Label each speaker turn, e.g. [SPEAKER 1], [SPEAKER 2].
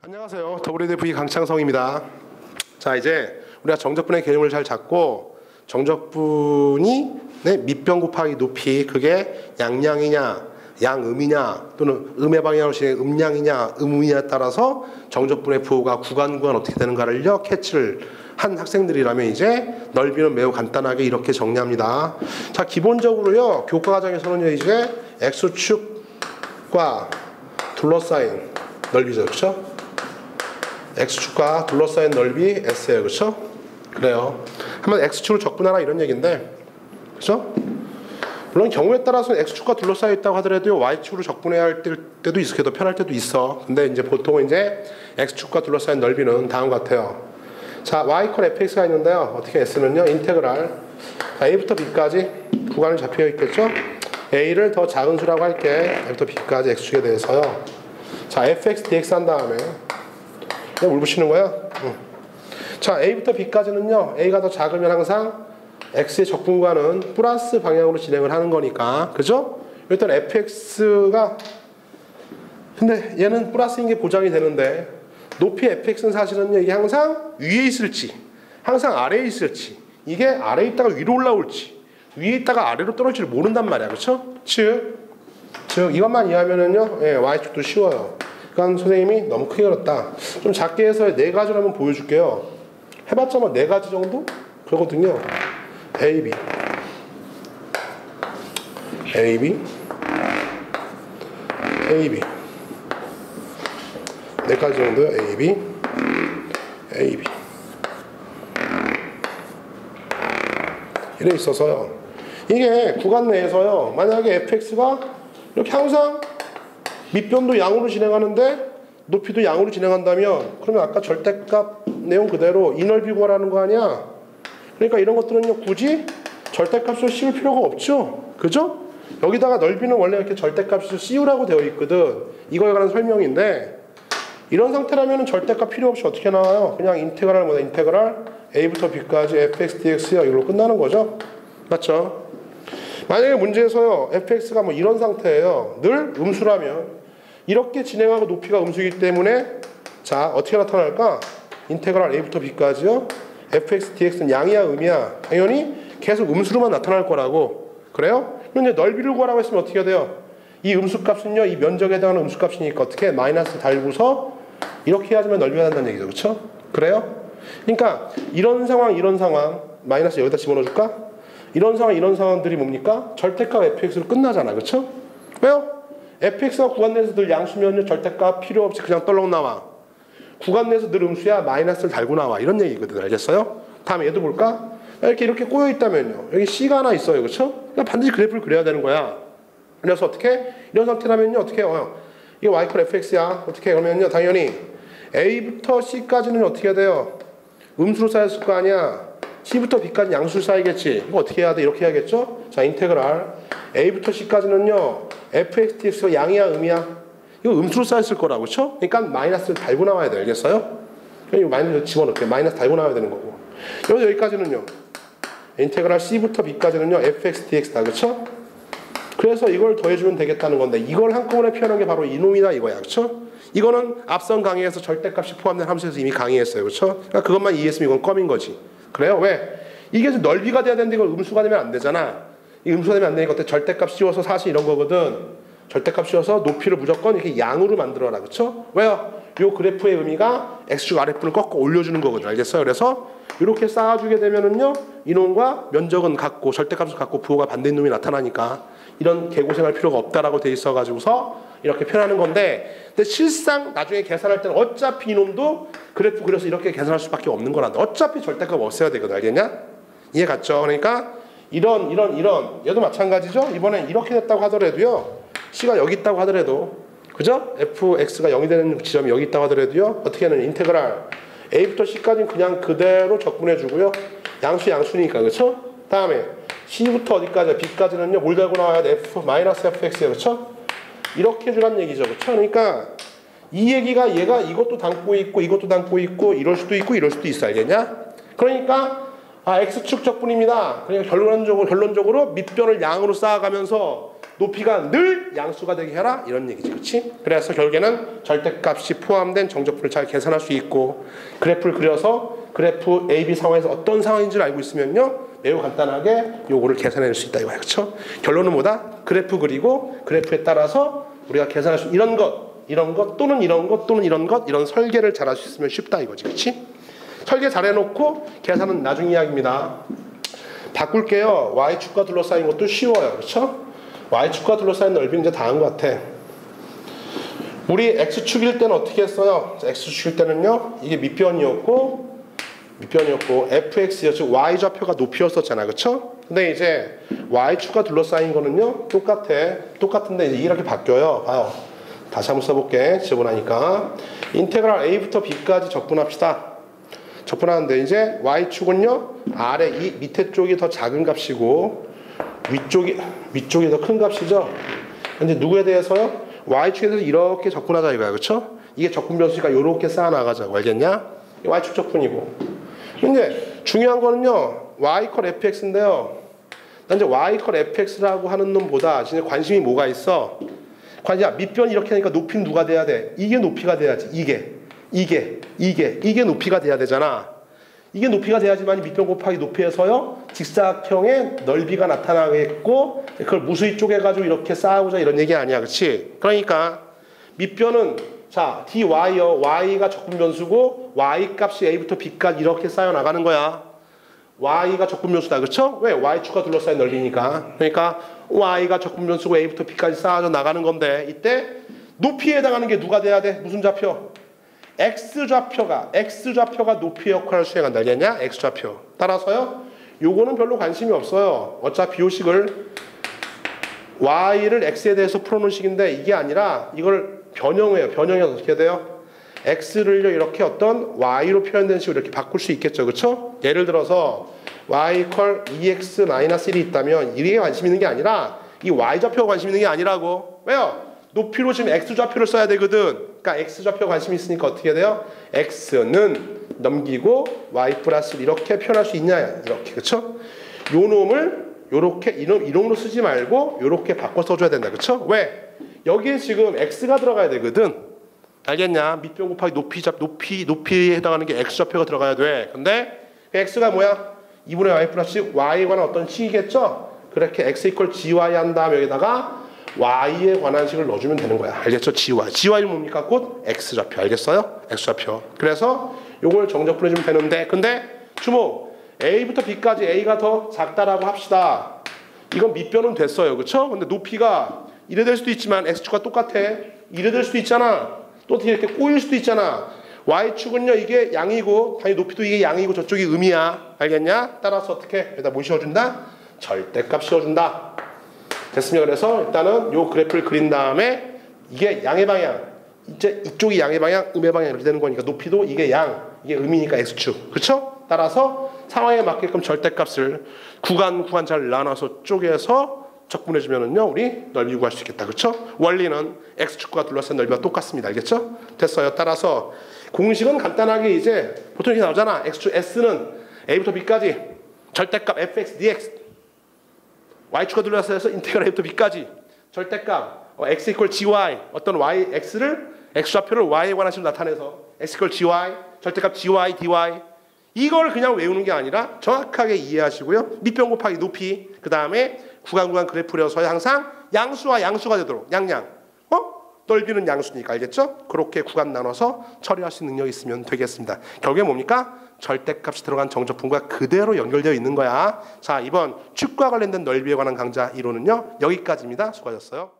[SPEAKER 1] 안녕하세요. WDV 강창성입니다. 자, 이제 우리가 정적분의 개념을 잘 잡고 정적분이 밑변 곱하기 높이 그게 양량이냐 양음이냐 또는 음의 방향으로 진행 음량이냐 음음이냐에 따라서 정적분의 부호가 구간 어떻게 되는가를요 캐치를 한 학생들이라면 이제 넓이는 매우 간단하게 이렇게 정리합니다. 자, 기본적으로요 교과 과정에서는 이제 x축과 둘러싸인 넓이죠, 그렇죠? x축과 둘러싸인 넓이 s예요, 그렇죠? 그래요. 한번 x축을 적분하라 이런 얘기인데, 그렇죠? 물론 경우에 따라서는 x축과 둘러싸여 있다고 하더라도 y축으로 적분해야 할 때도 있어, 더 편할 때도 있어. 근데 이제 보통은 이제 x축과 둘러싸인 넓이는 다음과 같아요. 자, y = fx가 있는데요. 어떻게 s는요? 인테그랄 a부터 b까지 구간이 잡혀 있겠죠? a를 더 작은 수라고 할게. a부터 b까지 x축에 대해서요. 자, fx dx 한 다음에 그냥 물 붙이는 거야. 자, a부터 b까지는요. a가 더 작으면 항상 x의 적분과는 플러스 방향으로 진행을 하는 거니까, 그죠? 일단 fx가 근데 얘는 플러스인 게 보장이 되는데 높이 fx는 사실은요 이게 항상 위에 있을지 항상 a래에 있을지 이게 아래에 있다가 위로 올라올지 위에 있다가 아래로 떨어질지 모른단 말이야, 그렇죠? 즉 이것만 이해하면은요 y축도 쉬워요. 그러니까 선생님이 너무 크게 그렸다, 좀 작게 해서 4가지를 한번 보여줄게요. 해봤자 뭐 4가지 정도? 그러거든요. AB AB AB 4가지 정도요. AB AB 이래 있어서요 이게 구간 내에서요 만약에 fx가 이렇게 항상 밑변도 양으로 진행하는데 높이도 양으로 진행한다면 그러면 아까 절대값 내용 그대로 이 넓이 구하라는 거 아니야. 그러니까 이런 것들은요 굳이 절대값을 씌울 필요가 없죠, 그죠? 여기다가 넓이는 원래 이렇게 절대값을 씌우라고 되어 있거든. 이거에 관한 설명인데 이런 상태라면 절대값 필요 없이 어떻게 나와요? 그냥 인테그랄 a부터 b까지 fx dx요 이걸로 끝나는 거죠, 맞죠? 만약에 문제에서요 fx가 뭐 이런 상태예요. 늘 음수라면 이렇게 진행하고 높이가 음수이기 때문에 자 어떻게 나타날까? 인테그랄 a부터 b까지요 fx dx는 양이야 음이야? 당연히 계속 음수로만 나타날 거라고. 그래요? 그럼 이제 넓이를 구하라고 했으면 어떻게 해야 돼요? 이 음수값은요 이 면적에 해당하는 음수값이니까 어떻게 마이너스 달고서 이렇게 해야지만 넓이가 된다는 얘기죠, 그렇죠? 그래요? 그러니까 이런 상황 마이너스 여기다 집어넣어줄까? 이런 상황들이 뭡니까? 절대값 fx로 끝나잖아, 그렇죠? 왜요? fx가 구간 내에서 늘 양수면요 절대값 필요 없이 그냥 떨렁 나와. 구간 내에서 늘 음수야 마이너스를 달고 나와 이런 얘기거든. 알겠어요? 다음에 얘도 볼까? 이렇게 꼬여 있다면요 여기 c가 하나 있어요, 그렇죠? 그러니까 반드시 그래프를 그려야 되는 거야. 그래서 어떻게? 이런 상태라면요 어떻게 해요? 이게 y = fx야. 어떻게 해? 그러면요 당연히 a부터 c까지는 어떻게 해야 돼요? 음수로 쌓였을 거 아니야. c부터 b까지 양수로 쌓이겠지. 이거 어떻게 해야 돼? 이렇게 해야겠죠? 자, 인테그랄 a부터 c까지는요 fx dx가 양이야 음이야? 이거 음수로 쌓였을 거라고, 그렇죠? 그러니까 마이너스를 달고 나와야 돼. 알겠어요? 이거 마이너스 집어넣게. 마이너스 달고 나와야 되는 거고. 여기까지는요 인테그랄 c부터 b까지는요 fx dx다, 그렇죠? 그래서 이걸 더해주면 되겠다는 건데 이걸 한꺼번에 표현한 게 바로 이놈이다 이거야, 그렇죠? 이거는 앞선 강의에서 절대값이 포함된 함수에서 이미 강의했어요, 그렇죠? 그러니까 그것만 이해했으면 이건 껌인 거지. 그래요? 왜? 이게 넓이가 돼야 되는데 이걸 음수가 되면 안 되잖아. 이 음수가 되면 안 되니까 어때? 절대값 씌워서 사실 이런 거거든. 절대값 씌워서 높이를 무조건 이렇게 양으로 만들어라, 그렇죠? 왜요? 요 그래프의 의미가 x축 아랫분을 꺾어 올려주는 거거든. 알겠어요? 그래서 이렇게 쌓아주게 되면은요 이놈과 면적은 같고 절대값은 같고 부호가 반대인 놈이 나타나니까 이런 개고생할 필요가 없다라고 돼 있어가지고서 이렇게 표현하는 건데, 근데 실상 나중에 계산할 때는 어차피 이놈도 그래프 그려서 이렇게 계산할 수밖에 없는 거란다. 어차피 절대값 없애야 되거든. 알겠냐? 이해 갔죠? 그러니까 이런 얘도 마찬가지죠. 이번엔 이렇게 됐다고 하더라도요 c가 여기 있다고 하더라도, 그죠? fx가 0이 되는 지점이 여기 있다고 하더라도요 어떻게 하는 인테그랄 a부터 c까지는 그냥 그대로 적분해주고요 양수니까, 그렇죠? 다음에 c부터 어디까지 b까지는요 뭘 달고 나와야 돼? -fx예요, 그렇죠? 이렇게 해주란 얘기죠, 그렇죠? 그러니까 이 얘기가 얘가 이것도 담고 있고 이것도 담고 있고 이럴 수도 있고 이럴 수도 있어. 알겠냐? 그러니까 x축 적분입니다. 그러니까 결론적으로 밑변을 양으로 쌓아가면서 높이가 늘 양수가 되게 해라 이런 얘기지, 그렇지? 그래서 결국에는 절대값이 포함된 정적분을 잘 계산할 수 있고 그래프를 그려서 그래프 AB 상황에서 어떤 상황인지를 알고 있으면요 매우 간단하게 요거를 계산해낼 수 있다 이거야, 그렇죠? 결론은 뭐다? 그래프 그리고 그래프에 따라서 우리가 계산할 수 이런 것 또는 이런 것 또는 이런 것 이런 설계를 잘할 수 있으면 쉽다 이거지, 그렇지? 설계 잘 해놓고 계산은 나중 이야기입니다. 바꿀게요. Y축과 둘러싸인 것도 쉬워요, 그렇죠? Y축과 둘러싸인 넓이는 이제 다 한 것 같아. 우리 X축일 때는 어떻게 했어요? X축일 때는요 이게 밑변이었고 fx요, 즉 y좌표가 높이였었잖아, 그쵸? 근데 이제 y축과 둘러싸인 거는요 똑같은데 이제 이렇게 바뀌어요. 봐요, 다시 한번 써볼게. 지워보니까 인테그랄 a부터 b까지 적분합시다. 적분하는데 이제 y축은요 아래 이 밑에 쪽이 더 작은 값이고 위쪽이 더 큰 값이죠. 근데 누구에 대해서요? y축에 대해서 이렇게 적분하자 이거야, 그쵸? 이게 적분 변수니까 이렇게 쌓아 나가자고, 알겠냐? y축 적분이고. 근데 중요한 거는요 y 컬 fx인데요, 난 이제 y 컬 fx라고 하는 놈보다 진짜 관심이 뭐가 있어? 관심이 밑변 이렇게 하니까 높이는 누가 돼야 돼? 이게 높이가 돼야지. 이게 높이가 돼야 되잖아. 이게 높이가 돼야지만 밑변 곱하기 높이에서요 직사각형의 넓이가 나타나겠고 그걸 무수히 쪼개가지고 이렇게 쌓아보자 이런 얘기 아니야, 그렇지? 그러니까 밑변은 자, dy요. y가 적분 변수고 y 값이 a부터 b까지 이렇게 쌓여 나가는 거야. y가 적분 변수다, 그렇죠? 왜? y축과 둘러싸인 넓이니까. 그러니까 y가 적분 변수고 a부터 b까지 쌓아져 나가는 건데 이때 높이에 해당하는 게 누가 돼야 돼? 무슨 좌표? x좌표가 높이의 역할을 수행한다, 알겠냐? x좌표. 따라서요 요거는 별로 관심이 없어요. 어차피 요 식을 y를 x에 대해서 풀어놓은 식인데 이게 아니라 이걸 변형해요. 변형해서 어떻게 돼요? x를요 이렇게 어떤 y로 표현된 식으로 이렇게 바꿀 수 있겠죠, 그렇죠? 예를 들어서 y 컬 2x-1이 있다면 이게 관심 있는 게 아니라 이 y좌표가 관심 있는 게 아니라고. 왜요? 높이로 지금 x좌표를 써야 되거든. 그러니까 x좌표가 관심 있으니까 어떻게 돼요? x는 넘기고 y 플러스를 이렇게 표현할 수 있냐, 이렇게, 그렇죠? 요 놈을 요렇게 이놈으로 쓰지 말고 요렇게 바꿔 써줘야 된다, 그렇죠? 왜? 여기에 지금 x가 들어가야 되거든. 알겠냐? 밑변 곱하기 높이에 해당하는 게 x좌표가 들어가야 돼. 근데 x가 뭐야? 2분의 y 플러스 y에 관한 어떤 식이겠죠? 그렇게 x 이퀄 gy 한 다음에 여기다가 y에 관한 식을 넣어주면 되는 거야. 알겠죠? gy는 뭡니까? 곧 x좌표. 알겠어요? x좌표. 그래서 요걸 정적분해주면 되는데 근데 주목! a부터 b까지 a가 더 작다라고 합시다. 이건 밑변은 됐어요, 그쵸? 근데 높이가 이래 될 수도 있지만 x축과 똑같아. 이래 될 수도 있잖아. 또 어떻게 이렇게 꼬일 수도 있잖아. y축은요 이게 양이고 당연히 높이도 이게 양이고 저쪽이 음이야. 알겠냐? 따라서 어떻게 여기다 뭐 씌워준다? 절대값 씌워준다. 됐습니다. 그래서 일단은 요 그래프를 그린 다음에 이게 양의 방향, 이제 이쪽이 양의 방향, 음의 방향 이렇게 되는 거니까 높이도 이게 양, 이게 음이니까 x축. 그렇죠? 따라서 상황에 맞게끔 절대값을 구간 잘 나눠서 쪼개서 적분해주면은요 우리 넓이 구할 수 있겠다, 그렇죠? 원리는 x축과 둘러싼 넓이와 똑같습니다, 알겠죠? 됐어요. 따라서 공식은 간단하게 이제 보통 이렇게 나오잖아. x축 s는 a부터 b까지 절대값 fx dx, y축과 둘러싸여서 인테그랄 a부터 b까지 절대값 x 이퀄 gy, 어떤 y x를 x좌표를 y에 관한 식으로 나타내서 x 이퀄 gy, 절대값 gy dy. 이걸 그냥 외우는 게 아니라 정확하게 이해하시고요. 밑변 곱하기 높이, 그 다음에 구간 그래프를 그려서 항상 양수와 양수가 되도록 양양, 넓이는 양수니까, 알겠죠? 그렇게 구간 나눠서 처리할 수 있는 능력이 있으면 되겠습니다. 결국에 뭡니까? 절대값이 들어간 정적분과 그대로 연결되어 있는 거야. 자, 이번 축과 관련된 넓이에 관한 강좌 이론은요 여기까지입니다. 수고하셨어요.